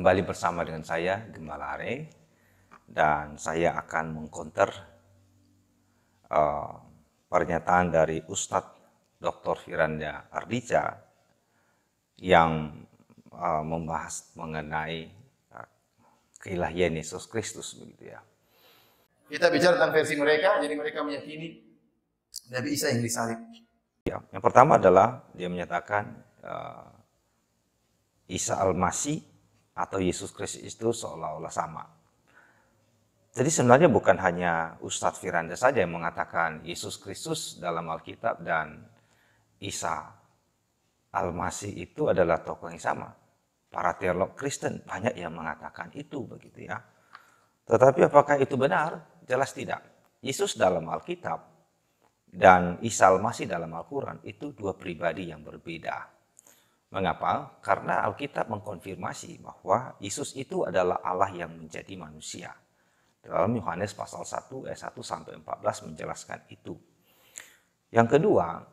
Kembali bersama dengan saya, Gembala Are, dan saya akan mengcounter pernyataan dari Ustadz Dr. Firanda Arditya yang membahas mengenai keilahian Yesus Kristus, begitu ya. Kita bicara tentang versi mereka, jadi mereka meyakini Nabi Isa yang disalib. Ya, yang pertama adalah dia menyatakan Isa Al-Masih atau Yesus Kristus itu seolah-olah sama. Jadi sebenarnya bukan hanya Ustadz Firanda saja yang mengatakan Yesus Kristus dalam Alkitab dan Isa Al-Masih itu adalah tokoh yang sama. Para teolog Kristen banyak yang mengatakan itu, begitu ya. Tetapi apakah itu benar? Jelas tidak. Yesus dalam Alkitab dan Isa Al-Masih dalam Al-Quran itu dua pribadi yang berbeda. Mengapa? Karena Alkitab mengkonfirmasi bahwa Yesus itu adalah Allah yang menjadi manusia. Dalam Yohanes pasal 1 ayat 1 sampai 14 menjelaskan itu. Yang kedua,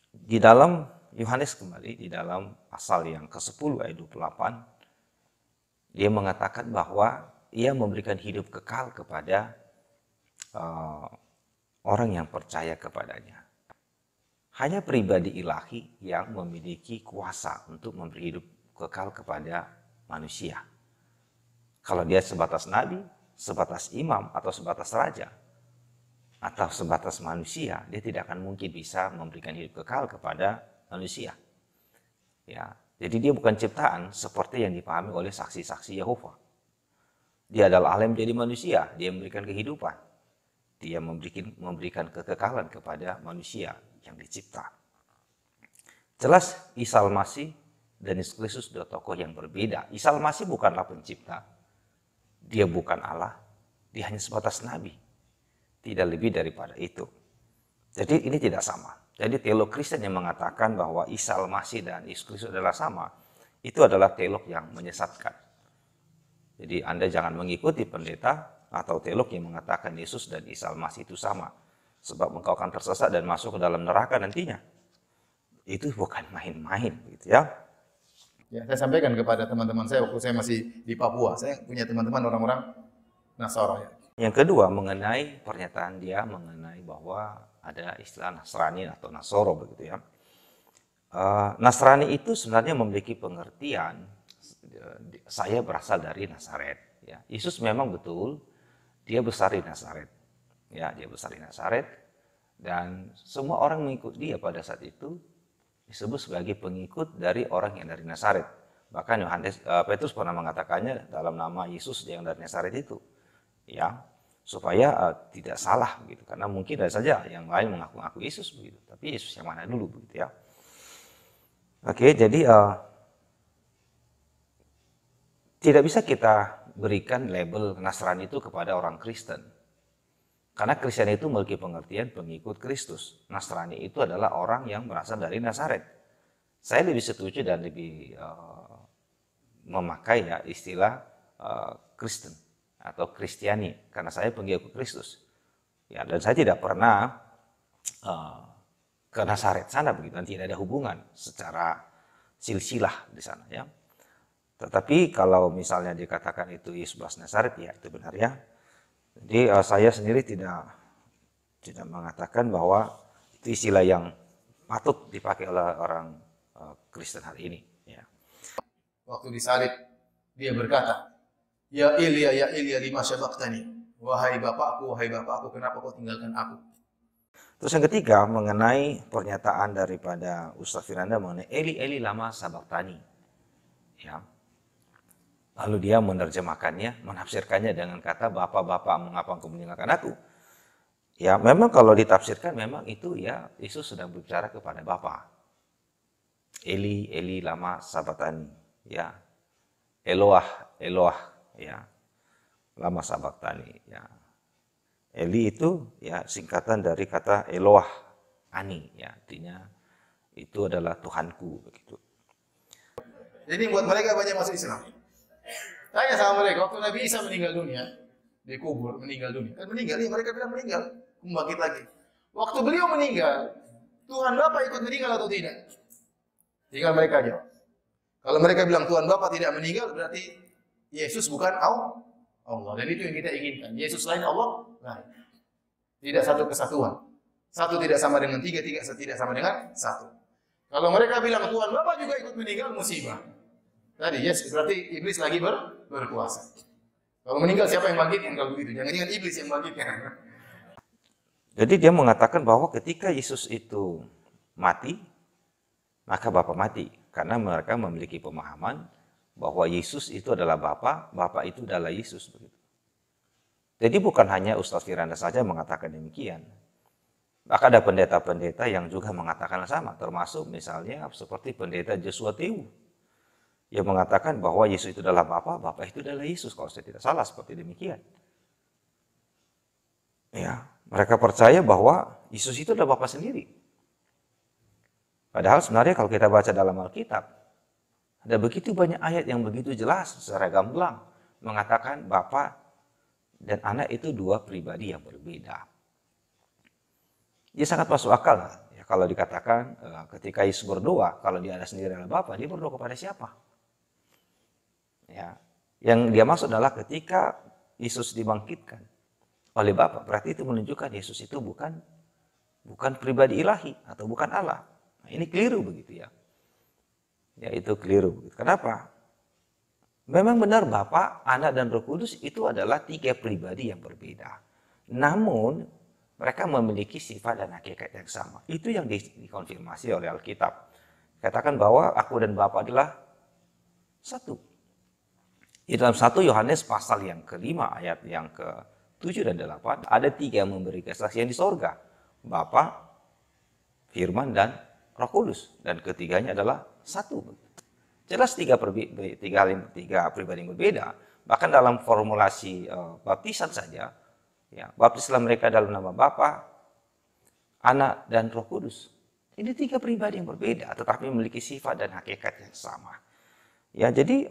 di dalam Yohanes kembali, di dalam pasal yang ke-10 ayat 28, dia mengatakan bahwa ia memberikan hidup kekal kepada orang yang percaya kepadanya. Hanya pribadi ilahi yang memiliki kuasa untuk memberi hidup kekal kepada manusia. Kalau dia sebatas nabi, sebatas imam, atau sebatas raja, atau sebatas manusia, dia tidak akan mungkin bisa memberikan hidup kekal kepada manusia. Ya, jadi dia bukan ciptaan seperti yang dipahami oleh saksi-saksi Yehova. Dia adalah Allah yang menjadi manusia, dia memberikan kehidupan. Dia memberikan kekekalan kepada manusia yang dicipta. Jelas Isa Al-Masih dan Yesus Kristus dua tokoh yang berbeda. Isa Al-Masih bukanlah pencipta. Dia bukan Allah. Dia hanya sebatas nabi. Tidak lebih daripada itu. Jadi ini tidak sama. Jadi teolog Kristen yang mengatakan bahwa Isa Al-Masih dan Yesus Kristus adalah sama, itu adalah teolog yang menyesatkan. Jadi Anda jangan mengikuti pendeta atau teolog yang mengatakan Yesus dan Isa Al-Masih itu sama. Sebab engkau akan tersesat dan masuk ke dalam neraka nantinya. Itu bukan main-main, gitu ya. Ya, saya sampaikan kepada teman-teman saya waktu saya masih di Papua. Saya punya teman-teman orang-orang Nasara. Ya. Yang kedua mengenai pernyataan dia mengenai bahwa ada istilah Nasrani atau Nasoro, begitu ya. Nasrani itu sebenarnya memiliki pengertian saya berasal dari Nazaret. Ya. Yesus memang betul dia besar di Nazaret. Ya, dia besar di Nazaret dan semua orang mengikut dia pada saat itu disebut sebagai pengikut dari orang yang dari Nazaret. Bahkan Petrus pernah mengatakannya dalam nama Yesus yang dari Nazaret itu. Ya, supaya tidak salah begitu. Karena mungkin ada saja yang lain mengaku-ngaku Yesus begitu, tapi Yesus yang mana dulu begitu ya. Oke, jadi tidak bisa kita berikan label Nasrani itu kepada orang Kristen. Karena Kristen itu memiliki pengertian pengikut Kristus. Nasrani itu adalah orang yang berasal dari Nazaret. Saya lebih setuju dan lebih memakai ya istilah Kristen atau Kristiani. Karena saya pengikut Kristus. Ya, dan saya tidak pernah ke Nazaret sana begitu. Dan tidak ada hubungan secara silsilah di sana ya. Tetapi kalau misalnya dikatakan itu Yesus Nazaret, ya itu benar ya. Jadi saya sendiri tidak mengatakan bahwa itu istilah yang patut dipakai oleh orang Kristen hari ini. Ya. Waktu disalib, dia berkata, Ya Ilya lima syabaqtani. Wahai Bapakku, kenapa kau tinggalkan aku? Terus yang ketiga mengenai pernyataan daripada Ustadz Firanda mengenai Eli lama sabaqtani. Ya. Lalu dia menerjemahkannya, menafsirkannya dengan kata Bapak, mengapa engkau meninggalkan aku? Ya memang kalau ditafsirkan memang itu ya Yesus sedang berbicara kepada Bapa. Eli lama sabaqtani. Ya. Eloah, ya. Lama sabaqtani. Ya. Eli itu ya singkatan dari kata Eloah, Ani. Ya, artinya itu adalah Tuhanku begitu. Jadi buat mereka banyak masuk Islam. Tanya sama mereka, waktu Nabi Isa meninggal dunia, dikubur, meninggal dunia. Kan meninggal, ya mereka bilang meninggal, membangkit lagi. Waktu beliau meninggal, Tuhan Bapa ikut meninggal atau tidak? Tinggal mereka jawab. Kalau mereka bilang Tuhan Bapa tidak meninggal, berarti Yesus bukan Allah. Dan itu yang kita inginkan. Yesus lain, Allah lain. Tidak satu kesatuan. Satu tidak sama dengan tiga, tiga tidak sama dengan satu. Kalau mereka bilang Tuhan Bapa juga ikut meninggal, musibah. Tadi, berarti iblis lagi berkuasa. Kalau meninggal siapa yang bangkitkan kalau begitu? Jangan-jangan iblis yang bangkitkan. Jadi dia mengatakan bahwa ketika Yesus itu mati, maka Bapa mati. Karena mereka memiliki pemahaman bahwa Yesus itu adalah Bapa, Bapa itu adalah Yesus. Begitu. Jadi bukan hanya Ustaz Firanda saja mengatakan demikian. Maka ada pendeta-pendeta yang juga mengatakan sama, termasuk misalnya seperti pendeta Joshua Tewu, yang mengatakan bahwa Yesus itu adalah Bapa, Bapa itu adalah Yesus, kalau saya tidak salah seperti demikian. Ya, mereka percaya bahwa Yesus itu adalah Bapa sendiri. Padahal sebenarnya kalau kita baca dalam Alkitab, ada begitu banyak ayat yang begitu jelas secara gamblang mengatakan Bapa dan Anak itu dua pribadi yang berbeda. Ya sangat masuk akal ya, kalau dikatakan ketika Yesus berdoa, kalau dia ada sendiri adalah Bapa, dia berdoa kepada siapa? Ya, yang dia maksud adalah ketika Yesus dibangkitkan oleh Bapa, berarti itu menunjukkan Yesus itu bukan pribadi ilahi atau bukan Allah. Nah, ini keliru begitu ya. Ya itu keliru. Kenapa? Memang benar Bapa, Anak dan Roh Kudus itu adalah tiga pribadi yang berbeda. Namun mereka memiliki sifat dan hakikat yang sama. Itu yang dikonfirmasi oleh Alkitab. Katakan bahwa aku dan Bapa adalah satu. Di dalam 1 Yohanes pasal yang ke-5 ayat yang ke-7 dan 8 ada tiga yang memberi kesaksian di sorga. Bapa, Firman, dan Roh Kudus. Dan ketiganya adalah satu. Jelas tiga pribadi yang berbeda. Bahkan dalam formulasi baptisan saja, ya, baptislah mereka dalam nama Bapa, Anak, dan Roh Kudus. Ini tiga pribadi yang berbeda, tetapi memiliki sifat dan hakikat yang sama. Ya, jadi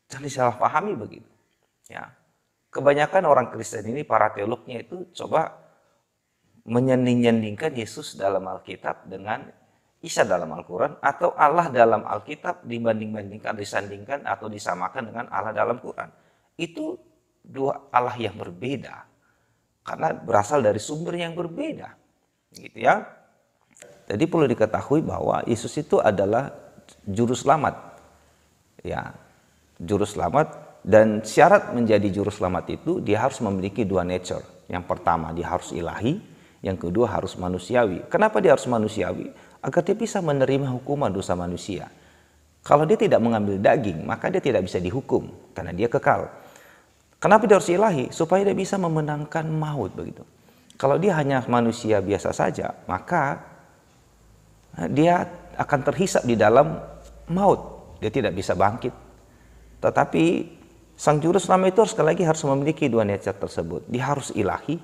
jangan disalahpahami begitu. Ya, kebanyakan orang Kristen ini, para teolognya itu coba menyanding-nyandingkan Yesus dalam Alkitab dengan Isa dalam Al-Quran, atau Allah dalam Alkitab dibanding-bandingkan, disandingkan atau disamakan dengan Allah dalam Quran. Itu dua Allah yang berbeda karena berasal dari sumber yang berbeda, gitu ya. Jadi perlu diketahui bahwa Yesus itu adalah juru selamat, ya, juru selamat. Dan syarat menjadi juru selamat itu dia harus memiliki dua nature. Yang pertama dia harus ilahi, yang kedua harus manusiawi. Kenapa dia harus manusiawi? Agar dia bisa menerima hukuman dosa manusia. Kalau dia tidak mengambil daging, maka dia tidak bisa dihukum karena dia kekal. Kenapa dia harus ilahi? Supaya dia bisa memenangkan maut begitu. Kalau dia hanya manusia biasa saja, maka dia akan terhisap di dalam maut. Dia tidak bisa bangkit. Tetapi sang juru selamat itu sekali lagi harus memiliki dua nature tersebut. Dia harus ilahi,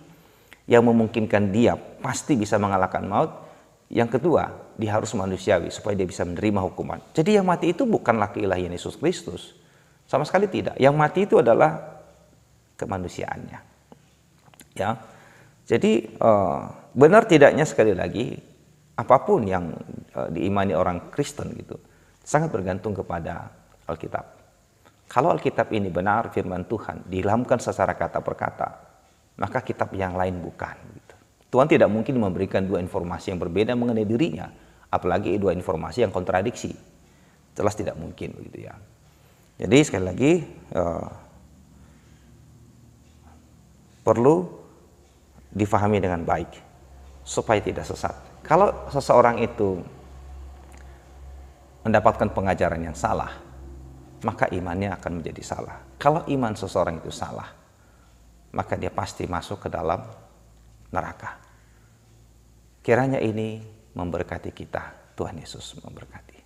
yang memungkinkan dia pasti bisa mengalahkan maut. Yang kedua, dia harus manusiawi supaya dia bisa menerima hukuman. Jadi yang mati itu bukanlah keilahian Yesus Kristus. Sama sekali tidak. Yang mati itu adalah kemanusiaannya. Ya. Jadi benar tidaknya sekali lagi apapun yang diimani orang Kristen gitu sangat bergantung kepada Alkitab. Kalau Alkitab ini benar firman Tuhan diilhamkan secara kata per kata, maka kitab yang lain bukan. Gitu. Tuhan tidak mungkin memberikan dua informasi yang berbeda mengenai dirinya, apalagi dua informasi yang kontradiksi. Jelas tidak mungkin begitu ya. Jadi sekali lagi perlu difahami dengan baik supaya tidak sesat. Kalau seseorang itu mendapatkan pengajaran yang salah, maka imannya akan menjadi salah. Kalau iman seseorang itu salah, maka dia pasti masuk ke dalam neraka. Kiranya ini memberkati kita. Tuhan Yesus memberkati.